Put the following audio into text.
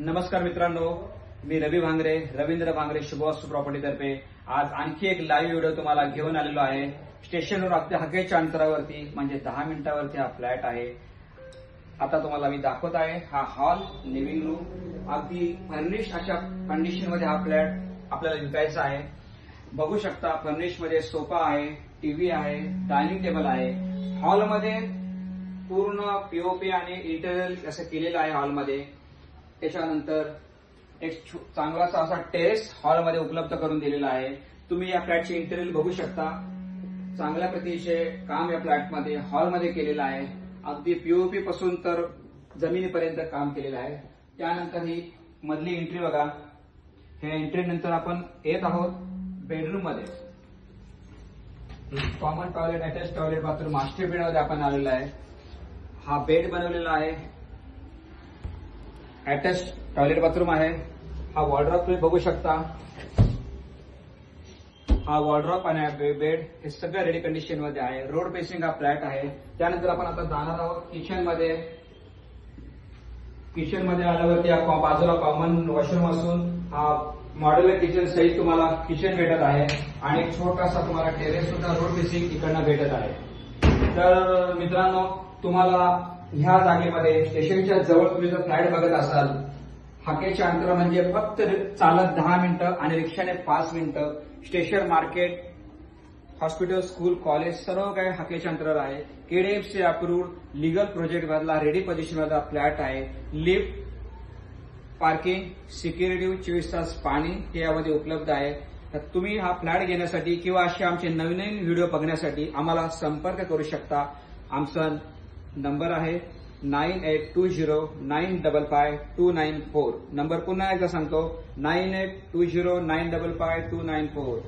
नमस्कार मित्रांनो, मी रवी भांगरे, रवींद्र भांगरे शुभवास्तू प्रॉपर्टीतर्फे आज आणखी एक लाईव्ह व्हिडिओ तुम्हाला घेऊन आलेलो आहे। स्टेशनवर अगदी हाकेच्या अंतरावरती म्हणजे 10 मिनिटावरती हा फ्लॅट आहे। आता तुम्हाला मी दाखवत आहे हा हॉल, लिव्हिंग रूम, अगदी फर्निश अशा कंडिशन मध्ये हा फ्लॅट आपल्याला विकायचा आहे। बघू शकता फर्निश मध्ये सोफा आहे, टीव्ही आहे, डायनिंग टेबल आहे। हॉलमध्ये पूर्ण पीओपी आणि इंटेरियर असं केलेलं आहे हॉलमध्ये। त्याच्यानंतर एक चांगलासा असा टेरेस हॉलमध्ये उपलब्ध करून दिलेला आहे। तुम्ही या फ्लॅटचे इंटेरियर बघू शकता, चांगल्या प्रतीचे काम या फ्लॅटमध्ये हॉलमध्ये केलेलं आहे। अगदी पीओपी पासून तर जमिनीपर्यंत काम केलेलं आहे। त्यानंतर ही मधली एंट्री बघा। हे एंट्री नंतर आपण येत आहोत बेडरूम मध्ये। Common toilet, attach toilet, bathroom, master bed मध्ये आपण आलेला आहे। हा बेड बनवलेला आहे, अटॅच टॉयलेट बाथरूम आहे। हा वॉर्डरोब तुम्ही बघू शकता, हा वॉर्डरोब आणि बेड हे सगळं रेडी कंडिशन मध्ये आहे। रोड फेसिंग हा फ्लॅट आहे। त्यानंतर आपण आता जाणार आहोत किचन मध्ये। किचन मध्ये आल्यावरती बाजूला कॉमन वॉशरूम असून हा मॉड्युलर किचन सहित तुम्हाला किचन भेटत आहे आणि एक छोटासा तुम्हाला टेरेस सुद्धा रोड फेसिंग इकडनं भेटत आहे। तर मित्रांनो, तुम्हाला ह्या जागेमध्ये स्टेशनच्या जवळ तुम्ही जर फ्लॅट बघत असाल, हाकेच्या अंतर म्हणजे फक्त चालत 10 मिनिटं आणि रिक्षाने 5 मिनिटं। Station, market, hospital, school, college सर्व काही हाकेच्या अंतरावर आहे। केडीएफसी अप्रूव्ड लीगल प्रोजेक्ट मधला रेडी पोझिशन मधला फ्लॅट आहे। लिफ्ट, पार्किंग, सिक्युरिटी, 24 तास पाणी हे यामध्ये उपलब्ध आहे। तर तुम्ही हा फ्लॅट घेण्यासाठी किंवा असे आमचे नवीन व्हिडिओ बघण्यासाठी आम्हाला संपर्क करू शकता। आमचा नंबर आहे 9820955294। नंबर पुन्हा एकदा सांगतो, 9820955294।